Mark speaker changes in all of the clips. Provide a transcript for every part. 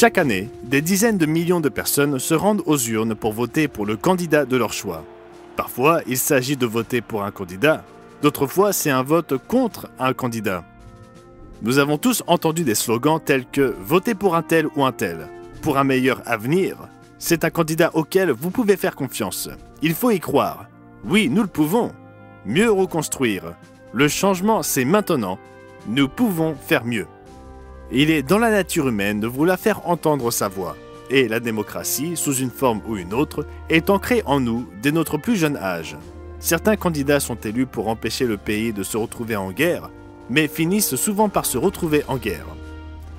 Speaker 1: Chaque année, des dizaines de millions de personnes se rendent aux urnes pour voter pour le candidat de leur choix. Parfois, il s'agit de voter pour un candidat, d'autres fois, c'est un vote contre un candidat. Nous avons tous entendu des slogans tels que « Votez pour un tel ou un tel »,« Pour un meilleur avenir », c'est un candidat auquel vous pouvez faire confiance. Il faut y croire. Oui, nous le pouvons. Mieux reconstruire. Le changement, c'est maintenant. Nous pouvons faire mieux. Il est dans la nature humaine de vouloir faire entendre sa voix. Et la démocratie, sous une forme ou une autre, est ancrée en nous dès notre plus jeune âge. Certains candidats sont élus pour empêcher le pays de se retrouver en guerre, mais finissent souvent par se retrouver en guerre.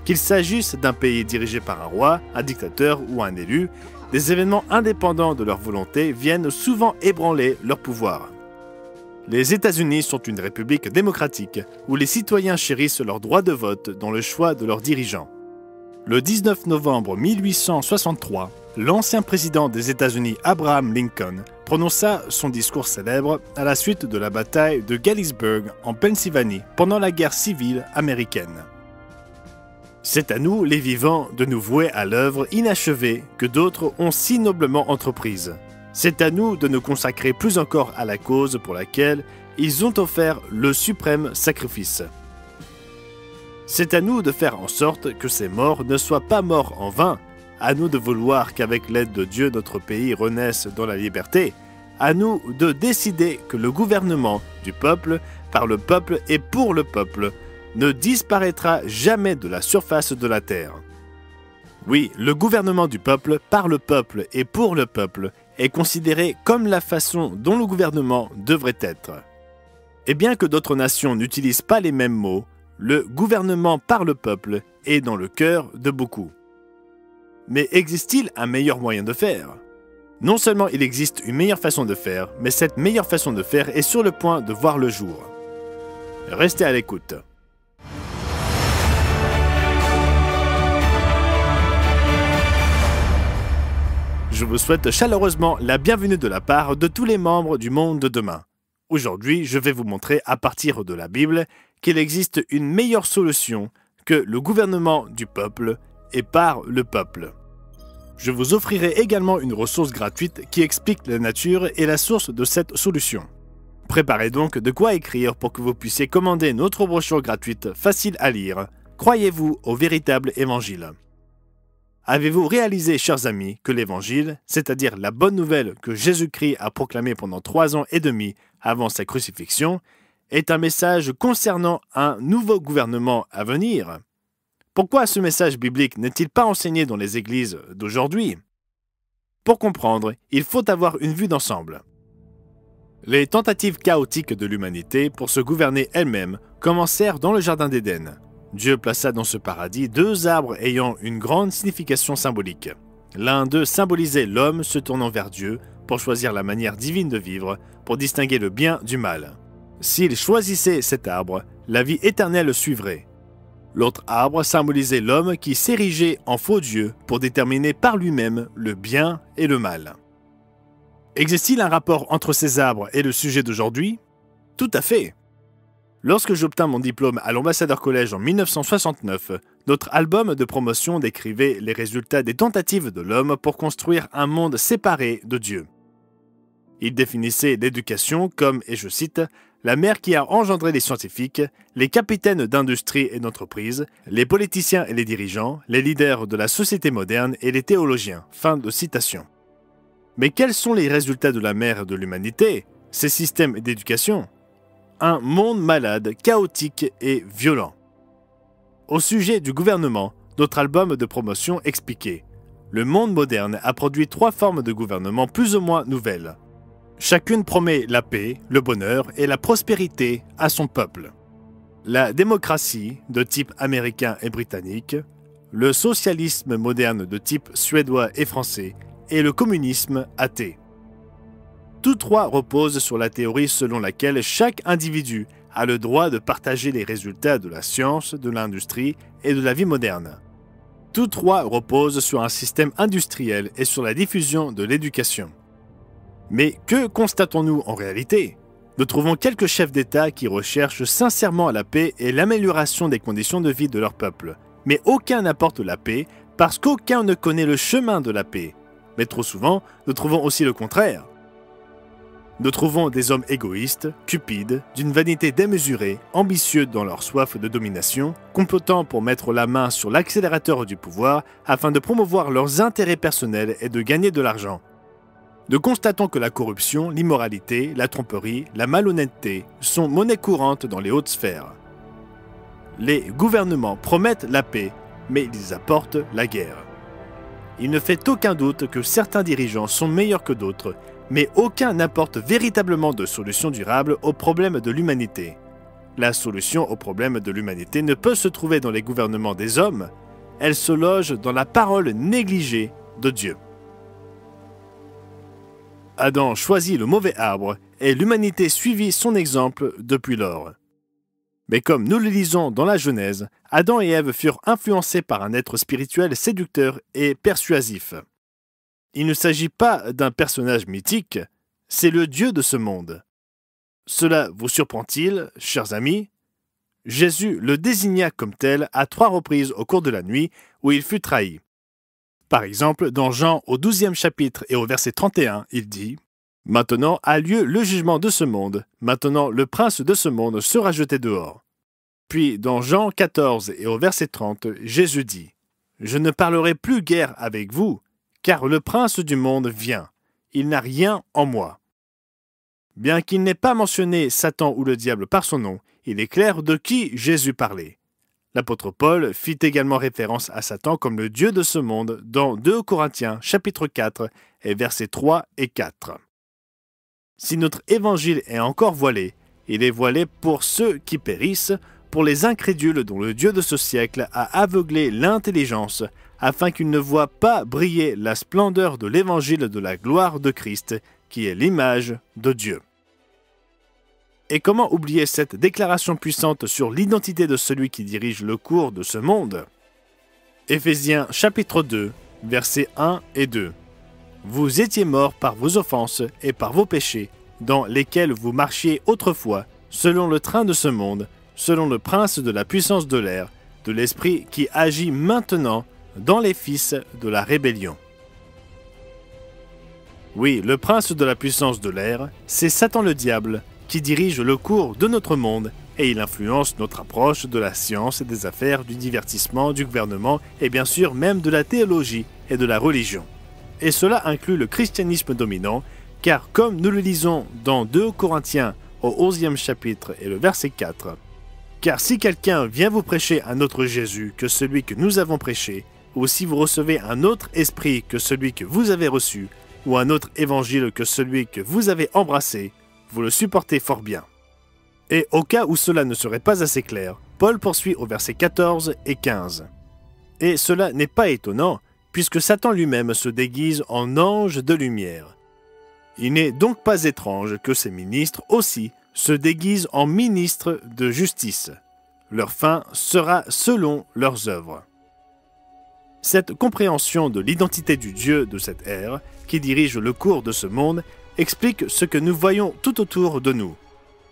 Speaker 1: Qu'il s'agisse d'un pays dirigé par un roi, un dictateur ou un élu, des événements indépendants de leur volonté viennent souvent ébranler leur pouvoir. Les États-Unis sont une république démocratique où les citoyens chérissent leur droit de vote dans le choix de leurs dirigeants. Le 19 novembre 1863, l'ancien président des États-Unis Abraham Lincoln prononça son discours célèbre à la suite de la bataille de Gettysburg en Pennsylvanie pendant la guerre civile américaine. C'est à nous, les vivants, de nous vouer à l'œuvre inachevée que d'autres ont si noblement entreprise. C'est à nous de nous consacrer plus encore à la cause pour laquelle ils ont offert le suprême sacrifice. C'est à nous de faire en sorte que ces morts ne soient pas morts en vain, à nous de vouloir qu'avec l'aide de Dieu notre pays renaisse dans la liberté, à nous de décider que le gouvernement du peuple, par le peuple et pour le peuple, ne disparaîtra jamais de la surface de la terre. Oui, le gouvernement du peuple, par le peuple et pour le peuple, est considéré comme la façon dont le gouvernement devrait être. Et bien que d'autres nations n'utilisent pas les mêmes mots, le gouvernement par le peuple est dans le cœur de beaucoup. Mais existe-t-il un meilleur moyen de faire? Non seulement il existe une meilleure façon de faire, mais cette meilleure façon de faire est sur le point de voir le jour. Restez à l'écoute. Je vous souhaite chaleureusement la bienvenue de la part de tous les membres du monde de demain. Aujourd'hui, je vais vous montrer à partir de la Bible qu'il existe une meilleure solution que le gouvernement du peuple et par le peuple. Je vous offrirai également une ressource gratuite qui explique la nature et la source de cette solution. Préparez donc de quoi écrire pour que vous puissiez commander notre brochure gratuite facile à lire. Croyez-vous au véritable évangile? Avez-vous réalisé, chers amis, que l'évangile, c'est-à-dire la bonne nouvelle que Jésus-Christ a proclamée pendant 3 ans et demi avant sa crucifixion, est un message concernant un nouveau gouvernement à venir? Pourquoi ce message biblique n'est-il pas enseigné dans les églises d'aujourd'hui? Pour comprendre, il faut avoir une vue d'ensemble. Les tentatives chaotiques de l'humanité pour se gouverner elle-même commencèrent dans le Jardin d'Éden. Dieu plaça dans ce paradis 2 arbres ayant une grande signification symbolique. L'un d'eux symbolisait l'homme se tournant vers Dieu pour choisir la manière divine de vivre, pour distinguer le bien du mal. S'il choisissait cet arbre, la vie éternelle le suivrait. L'autre arbre symbolisait l'homme qui s'érigeait en faux Dieu pour déterminer par lui-même le bien et le mal. Existe-t-il un rapport entre ces arbres et le sujet d'aujourd'hui? Tout à fait. Lorsque j'obtins mon diplôme à l'Ambassadeur College en 1969, notre album de promotion décrivait les résultats des tentatives de l'homme pour construire un monde séparé de Dieu. Il définissait l'éducation comme, et je cite, « la mère qui a engendré les scientifiques, les capitaines d'industrie et d'entreprise, les politiciens et les dirigeants, les leaders de la société moderne et les théologiens. » Fin de citation. Mais quels sont les résultats de la mère de l'humanité, ces systèmes d'éducation? Un monde malade, chaotique et violent. Au sujet du gouvernement, notre album de promotion expliquait « Le monde moderne a produit 3 formes de gouvernement plus ou moins nouvelles. Chacune promet la paix, le bonheur et la prospérité à son peuple. La démocratie de type américain et britannique, le socialisme moderne de type suédois et français et le communisme athée. Tous 3 reposent sur la théorie selon laquelle chaque individu a le droit de partager les résultats de la science, de l'industrie et de la vie moderne. Tous 3 reposent sur un système industriel et sur la diffusion de l'éducation. Mais que constatons-nous en réalité? Nous trouvons quelques chefs d'État qui recherchent sincèrement la paix et l'amélioration des conditions de vie de leur peuple, mais aucun n'apporte la paix parce qu'aucun ne connaît le chemin de la paix. Mais trop souvent, nous trouvons aussi le contraire. Nous trouvons des hommes égoïstes, cupides, d'une vanité démesurée, ambitieux dans leur soif de domination, complotant pour mettre la main sur l'accélérateur du pouvoir afin de promouvoir leurs intérêts personnels et de gagner de l'argent. Nous constatons que la corruption, l'immoralité, la tromperie, la malhonnêteté sont monnaie courante dans les hautes sphères. Les gouvernements promettent la paix, mais ils apportent la guerre. Il ne fait aucun doute que certains dirigeants sont meilleurs que d'autres, mais aucun n'apporte véritablement de solution durable aux problèmes de l'humanité. La solution aux problèmes de l'humanité ne peut se trouver dans les gouvernements des hommes, elle se loge dans la parole négligée de Dieu. Adam choisit le mauvais arbre et l'humanité suivit son exemple depuis lors. Mais comme nous le lisons dans la Genèse, Adam et Ève furent influencés par un être spirituel séducteur et persuasif. Il ne s'agit pas d'un personnage mythique, c'est le Dieu de ce monde. Cela vous surprend-il, chers amis? Jésus le désigna comme tel à 3 reprises au cours de la nuit où il fut trahi. Par exemple, dans Jean au 12e chapitre et au verset 31, il dit « Maintenant a lieu le jugement de ce monde, maintenant le prince de ce monde sera jeté dehors. » Puis dans Jean 14 et au verset 30, Jésus dit « Je ne parlerai plus guère avec vous, car le prince du monde vient, il n'a rien en moi. » Bien qu'il n'ait pas mentionné Satan ou le diable par son nom, il est clair de qui Jésus parlait. L'apôtre Paul fit également référence à Satan comme le dieu de ce monde dans 2 Corinthiens chapitre 4 et versets 3 et 4. Si notre évangile est encore voilé, il est voilé pour ceux qui périssent, pour les incrédules dont le Dieu de ce siècle a aveuglé l'intelligence, afin qu'ils ne voient pas briller la splendeur de l'évangile de la gloire de Christ, qui est l'image de Dieu. Et comment oublier cette déclaration puissante sur l'identité de celui qui dirige le cours de ce monde? Éphésiens chapitre 2, versets 1 et 2. Vous étiez morts par vos offenses et par vos péchés, dans lesquels vous marchiez autrefois, selon le train de ce monde, selon le prince de la puissance de l'air, de l'esprit qui agit maintenant dans les fils de la rébellion. Oui, le prince de la puissance de l'air, c'est Satan le diable, qui dirige le cours de notre monde et il influence notre approche de la science et des affaires, du divertissement, du gouvernement et bien sûr même de la théologie et de la religion. Et cela inclut le christianisme dominant, car comme nous le lisons dans 2 Corinthiens au 11e chapitre et le verset 4, « Car si quelqu'un vient vous prêcher un autre Jésus que celui que nous avons prêché, ou si vous recevez un autre esprit que celui que vous avez reçu, ou un autre évangile que celui que vous avez embrassé, vous le supportez fort bien. » Et au cas où cela ne serait pas assez clair, Paul poursuit au verset 14 et 15. « Et cela n'est pas étonnant, puisque Satan lui-même se déguise en ange de lumière. Il n'est donc pas étrange que ses ministres aussi se déguisent en ministres de justice. Leur fin sera selon leurs œuvres. » Cette compréhension de l'identité du Dieu de cette ère, qui dirige le cours de ce monde, explique ce que nous voyons tout autour de nous.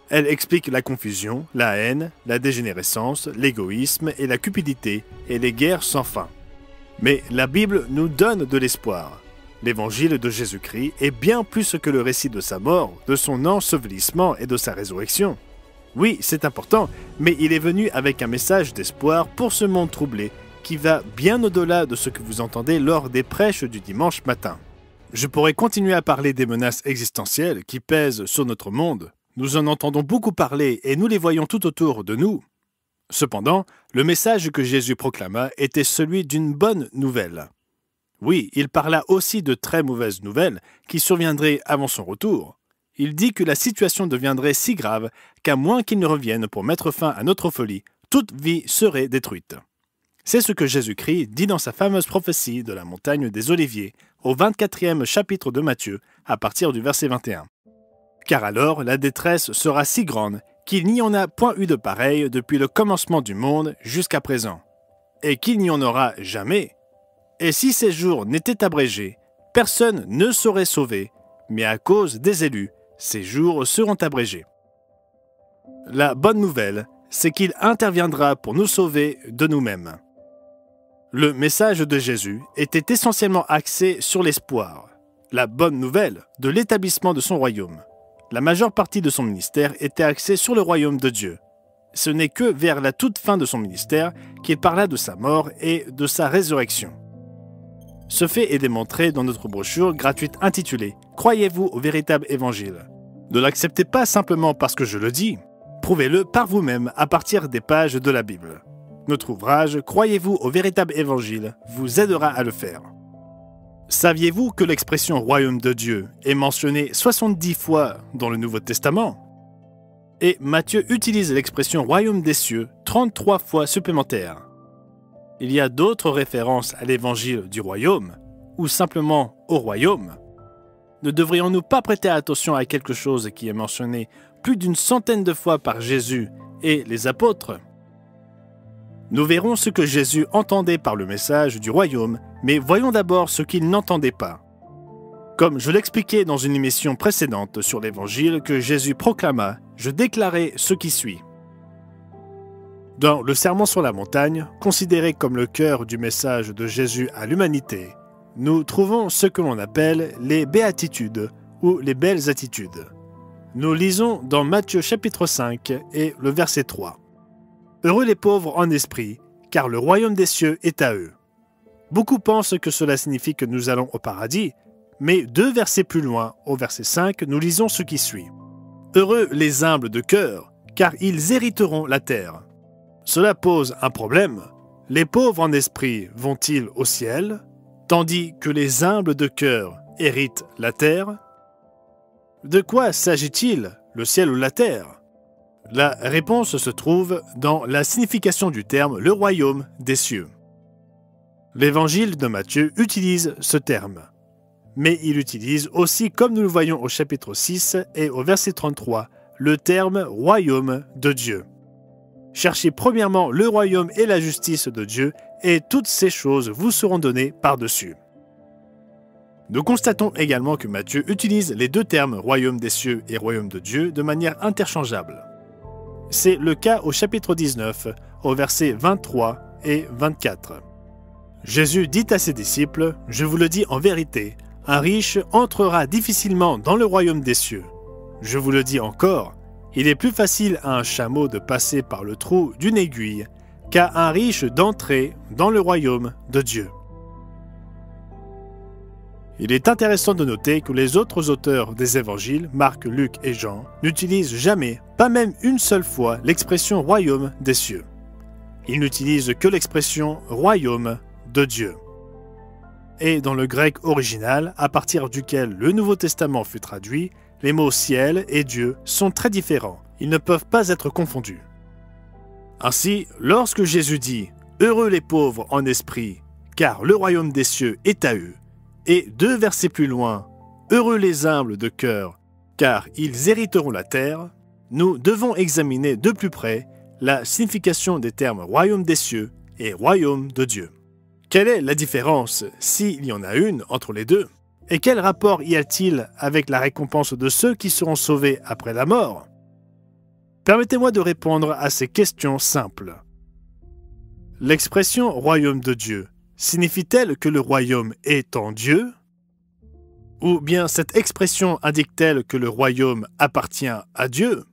Speaker 1: Elle explique la confusion, la haine, la dégénérescence, l'égoïsme et la cupidité et les guerres sans fin. Mais la Bible nous donne de l'espoir. L'évangile de Jésus-Christ est bien plus que le récit de sa mort, de son ensevelissement et de sa résurrection. Oui, c'est important, mais il est venu avec un message d'espoir pour ce monde troublé qui va bien au-delà de ce que vous entendez lors des prêches du dimanche matin. Je pourrais continuer à parler des menaces existentielles qui pèsent sur notre monde. Nous en entendons beaucoup parler et nous les voyons tout autour de nous. Cependant, le message que Jésus proclama était celui d'une bonne nouvelle. Oui, il parla aussi de très mauvaises nouvelles qui surviendraient avant son retour. Il dit que la situation deviendrait si grave qu'à moins qu'il ne revienne pour mettre fin à notre folie, toute vie serait détruite. C'est ce que Jésus-Christ dit dans sa fameuse prophétie de la montagne des Oliviers, au 24e chapitre de Matthieu, à partir du verset 21. Car alors la détresse sera si grande qu'il n'y en a point eu de pareil depuis le commencement du monde jusqu'à présent, et qu'il n'y en aura jamais. Et si ces jours n'étaient abrégés, personne ne serait sauvé, mais à cause des élus, ces jours seront abrégés. La bonne nouvelle, c'est qu'il interviendra pour nous sauver de nous-mêmes. Le message de Jésus était essentiellement axé sur l'espoir, la bonne nouvelle de l'établissement de son royaume. La majeure partie de son ministère était axée sur le royaume de Dieu. Ce n'est que vers la toute fin de son ministère qu'il parla de sa mort et de sa résurrection. Ce fait est démontré dans notre brochure gratuite intitulée « Croyez-vous au véritable évangile ?» Ne l'acceptez pas simplement parce que je le dis, prouvez-le par vous-même à partir des pages de la Bible. Notre ouvrage « Croyez-vous au véritable évangile » vous aidera à le faire. Saviez-vous que l'expression « royaume de Dieu » est mentionnée 70 fois dans le Nouveau Testament? Et Matthieu utilise l'expression « royaume des cieux » 33 fois supplémentaires. Il y a d'autres références à l'évangile du royaume, ou simplement au royaume. Ne devrions-nous pas prêter attention à quelque chose qui est mentionné plus d'une centaine de fois par Jésus et les apôtres? Nous verrons ce que Jésus entendait par le message du royaume, mais voyons d'abord ce qu'il n'entendait pas. Comme je l'expliquais dans une émission précédente sur l'évangile que Jésus proclama, je déclarai ce qui suit. Dans le Sermon sur la montagne, considéré comme le cœur du message de Jésus à l'humanité, nous trouvons ce que l'on appelle les béatitudes ou les belles attitudes. Nous lisons dans Matthieu chapitre 5 et le verset 3. « Heureux les pauvres en esprit, car le royaume des cieux est à eux. » Beaucoup pensent que cela signifie que nous allons au paradis, mais 2 versets plus loin, au verset 5, nous lisons ce qui suit. « Heureux les humbles de cœur, car ils hériteront la terre. » Cela pose un problème. Les pauvres en esprit vont-ils au ciel, tandis que les humbles de cœur héritent la terre? De quoi s'agit-il, le ciel ou la terre? La réponse se trouve dans la signification du terme « le royaume des cieux ». L'évangile de Matthieu utilise ce terme, mais il utilise aussi, comme nous le voyons au chapitre 6 et au verset 33, le terme « royaume de Dieu ». Cherchez premièrement le royaume et la justice de Dieu, et toutes ces choses vous seront données par-dessus. Nous constatons également que Matthieu utilise les 2 termes « royaume des cieux » et « royaume de Dieu » de manière interchangeable. C'est le cas au chapitre 19, au verset 23 et 24. Jésus dit à ses disciples « Je vous le dis en vérité, un riche entrera difficilement dans le royaume des cieux. Je vous le dis encore, il est plus facile à un chameau de passer par le trou d'une aiguille qu'à un riche d'entrer dans le royaume de Dieu. » Il est intéressant de noter que les autres auteurs des évangiles, Marc, Luc et Jean, n'utilisent jamais, pas même une seule fois, l'expression « royaume des cieux ». Ils n'utilisent que l'expression « royaume de Dieu ». Et dans le grec original, à partir duquel le Nouveau Testament fut traduit, les mots « ciel » et « Dieu » sont très différents. Ils ne peuvent pas être confondus. Ainsi, lorsque Jésus dit « Heureux les pauvres en esprit, car le royaume des cieux est à eux », et 2 versets plus loin « Heureux les humbles de cœur, car ils hériteront la terre », nous devons examiner de plus près la signification des termes « royaume des cieux » et « royaume de Dieu ». Quelle est la différence, s'il y en a une, entre les deux? Et quel rapport y a-t-il avec la récompense de ceux qui seront sauvés après la mort? Permettez-moi de répondre à ces questions simples. L'expression « royaume de Dieu » signifie-t-elle que le royaume est en Dieu? Ou bien cette expression indique-t-elle que le royaume appartient à Dieu?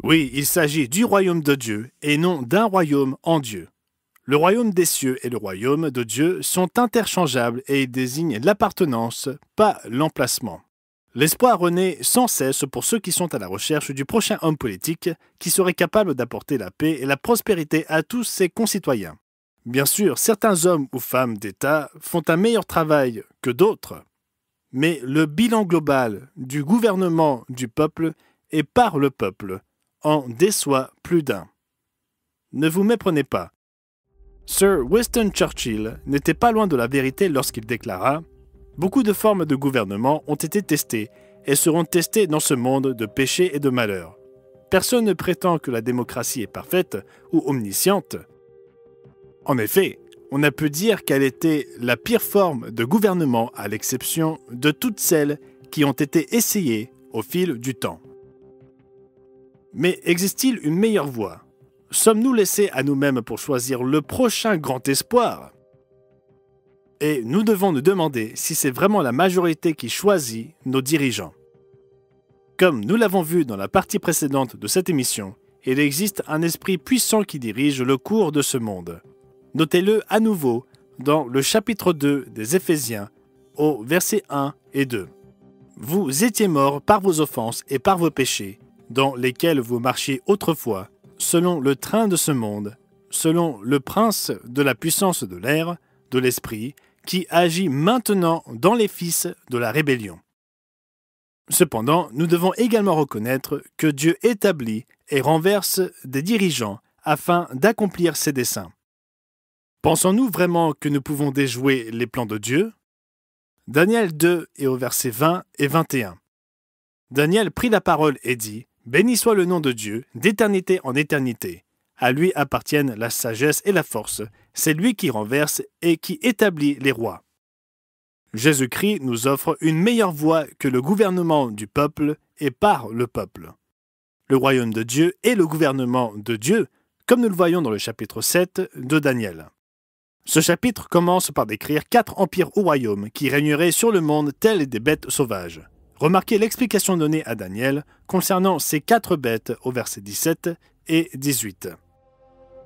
Speaker 1: Oui, il s'agit du royaume de Dieu et non d'un royaume en Dieu. Le royaume des cieux et le royaume de Dieu sont interchangeables et désignent l'appartenance, pas l'emplacement. L'espoir renaît sans cesse pour ceux qui sont à la recherche du prochain homme politique qui serait capable d'apporter la paix et la prospérité à tous ses concitoyens. Bien sûr, certains hommes ou femmes d'État font un meilleur travail que d'autres, mais le bilan global du gouvernement du peuple et par le peuple en déçoit plus d'un. Ne vous méprenez pas. Sir Winston Churchill n'était pas loin de la vérité lorsqu'il déclara « Beaucoup de formes de gouvernement ont été testées et seront testées dans ce monde de péché et de malheur. Personne ne prétend que la démocratie est parfaite ou omnisciente. En effet, on a pu dire qu'elle était la pire forme de gouvernement à l'exception de toutes celles qui ont été essayées au fil du temps. Mais existe-t-il une meilleure voie? Sommes-nous laissés à nous-mêmes pour choisir le prochain grand espoir? Et nous devons nous demander si c'est vraiment la majorité qui choisit nos dirigeants. Comme nous l'avons vu dans la partie précédente de cette émission, il existe un esprit puissant qui dirige le cours de ce monde. Notez-le à nouveau dans le chapitre 2 des Éphésiens, au verset 1 et 2. Vous étiez morts par vos offenses et par vos péchés, dans lesquels vous marchiez autrefois, selon le train de ce monde, selon le prince de la puissance de l'air, de l'esprit, qui agit maintenant dans les fils de la rébellion. Cependant, nous devons également reconnaître que Dieu établit et renverse des dirigeants afin d'accomplir ses desseins. Pensons-nous vraiment que nous pouvons déjouer les plans de Dieu? Daniel 2 et au verset 20 et 21. Daniel prit la parole et dit « Béni soit le nom de Dieu, d'éternité en éternité. À lui appartiennent la sagesse et la force. C'est lui qui renverse et qui établit les rois. » Jésus-Christ nous offre une meilleure voie que le gouvernement du peuple et par le peuple. Le royaume de Dieu est le gouvernement de Dieu, comme nous le voyons dans le chapitre 7 de Daniel. Ce chapitre commence par décrire 4 empires ou royaumes qui régneraient sur le monde tels des bêtes sauvages. Remarquez l'explication donnée à Daniel concernant ces 4 bêtes au verset 17 et 18.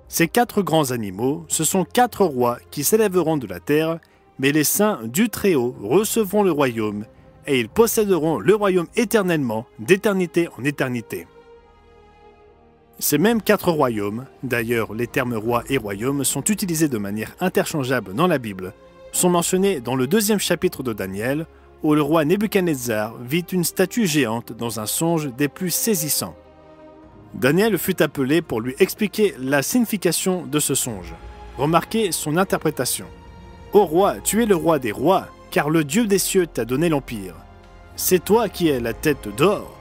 Speaker 1: Ces 4 grands animaux, ce sont 4 rois qui s'élèveront de la terre, mais les saints du Très-Haut recevront le royaume, et ils posséderont le royaume éternellement, d'éternité en éternité. Ces mêmes 4 royaumes, d'ailleurs les termes roi et royaume sont utilisés de manière interchangeable dans la Bible, sont mentionnés dans le 2e chapitre de Daniel, où le roi Nebuchadnezzar vit une statue géante dans un songe des plus saisissants. Daniel fut appelé pour lui expliquer la signification de ce songe. Remarquez son interprétation. « Ô roi, tu es le roi des rois, car le Dieu des cieux t'a donné l'empire. C'est toi qui es la tête d'or.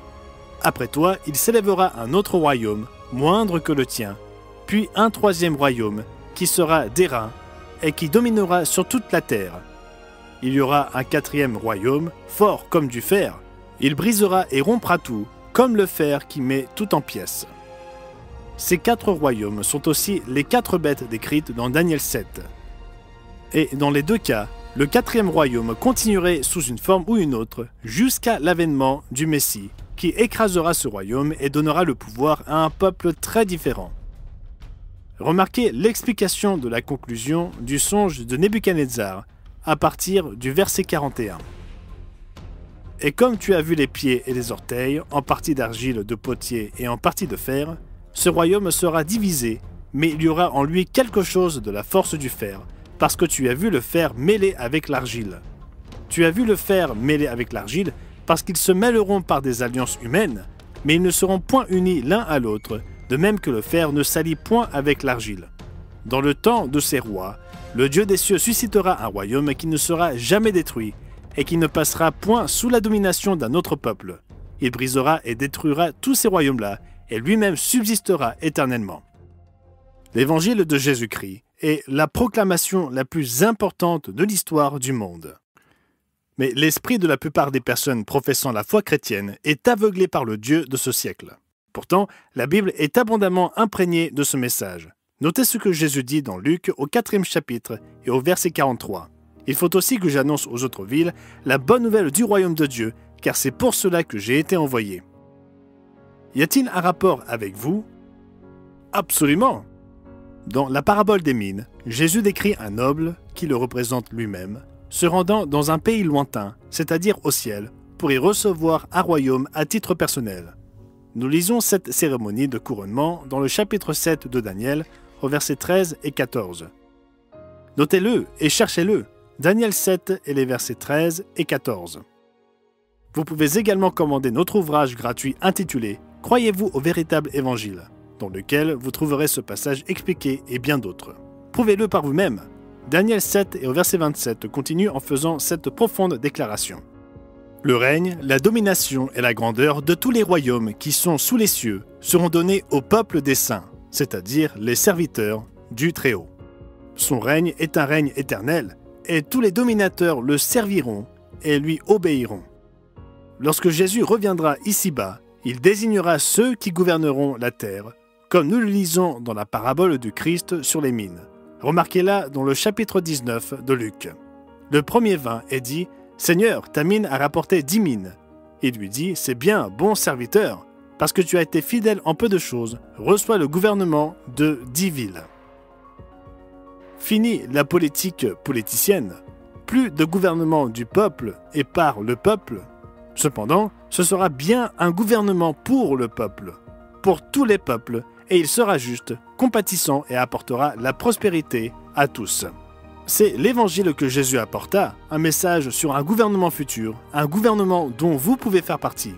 Speaker 1: Après toi, il s'élèvera un autre royaume, moindre que le tien, puis un 3e royaume, qui sera d'airain, et qui dominera sur toute la terre. Il y aura un 4e royaume, fort comme du fer. Il brisera et rompra tout, comme le fer qui met tout en pièces. » Ces 4 royaumes sont aussi les 4 bêtes décrites dans Daniel 7. Et dans les 2 cas, le 4e royaume continuerait sous une forme ou une autre jusqu'à l'avènement du Messie, qui écrasera ce royaume et donnera le pouvoir à un peuple très différent. Remarquez l'explication de la conclusion du songe de Nebuchadnezzar à partir du verset 41. « Et comme tu as vu les pieds et les orteils, en partie d'argile de potier et en partie de fer, ce royaume sera divisé, mais il y aura en lui quelque chose de la force du fer, parce que tu as vu le fer mêlé avec l'argile. Tu as vu le fer mêlé avec l'argile, parce qu'ils se mêleront par des alliances humaines, mais ils ne seront point unis l'un à l'autre, de même que le fer ne s'allie point avec l'argile. Dans le temps de ces rois, le Dieu des cieux suscitera un royaume qui ne sera jamais détruit, et qui ne passera point sous la domination d'un autre peuple. Il brisera et détruira tous ces royaumes-là, et lui-même subsistera éternellement. » L'évangile de Jésus-Christ est la proclamation la plus importante de l'histoire du monde. Mais l'esprit de la plupart des personnes professant la foi chrétienne est aveuglé par le Dieu de ce siècle. Pourtant, la Bible est abondamment imprégnée de ce message. Notez ce que Jésus dit dans Luc au 4e chapitre et au verset 43. « Il faut aussi que j'annonce aux autres villes la bonne nouvelle du royaume de Dieu, car c'est pour cela que j'ai été envoyé. » Y a-t-il un rapport avec vous? Absolument! Dans la parabole des mines, Jésus décrit un noble, qui le représente lui-même, se rendant dans un pays lointain, c'est-à-dire au ciel, pour y recevoir un royaume à titre personnel. Nous lisons cette cérémonie de couronnement dans le chapitre 7 de Daniel, au versets 13 et 14. Notez-le et cherchez-le, Daniel 7 et les versets 13 et 14. Vous pouvez également commander notre ouvrage gratuit intitulé « Croyez-vous au véritable évangile ?» dans lequel vous trouverez ce passage expliqué et bien d'autres. Prouvez-le par vous-même. Daniel 7 et au verset 27 continue en faisant cette profonde déclaration. « Le règne, la domination et la grandeur de tous les royaumes qui sont sous les cieux seront donnés au peuple des saints, c'est-à-dire les serviteurs du Très-Haut. Son règne est un règne éternel, et tous les dominateurs le serviront et lui obéiront. Lorsque Jésus reviendra ici-bas, il désignera ceux qui gouverneront la terre, comme nous le lisons dans la parabole du Christ sur les mines. Remarquez-la dans le chapitre 19 de Luc. Le premier vint et dit « Seigneur, ta mine a rapporté 10 mines. » Il lui dit « C'est bien, bon serviteur, parce que tu as été fidèle en peu de choses, reçois le gouvernement de 10 villes. » Fini la politique politicienne. Plus de gouvernement du peuple et par le peuple. Cependant, ce sera bien un gouvernement pour le peuple, pour tous les peuples, et il sera juste, compatissant et apportera la prospérité à tous. C'est l'évangile que Jésus apporta, un message sur un gouvernement futur, un gouvernement dont vous pouvez faire partie.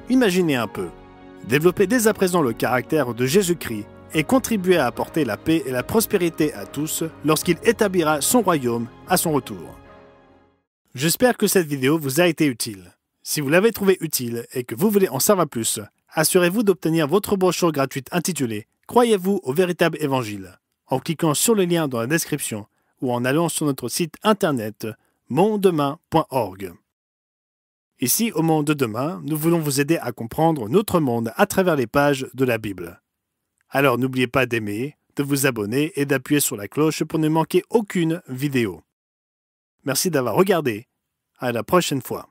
Speaker 1: Imaginez un peu. Développez dès à présent le caractère de Jésus-Christ et contribuez à apporter la paix et la prospérité à tous lorsqu'il établira son royaume à son retour. J'espère que cette vidéo vous a été utile. Si vous l'avez trouvée utile et que vous voulez en savoir plus, assurez-vous d'obtenir votre brochure gratuite intitulée « Croyez-vous au véritable évangile ?» en cliquant sur le lien dans la description ou en allant sur notre site internet mondedemain.org. Ici, au Monde de Demain, nous voulons vous aider à comprendre notre monde à travers les pages de la Bible. Alors n'oubliez pas d'aimer, de vous abonner et d'appuyer sur la cloche pour ne manquer aucune vidéo. Merci d'avoir regardé. À la prochaine fois.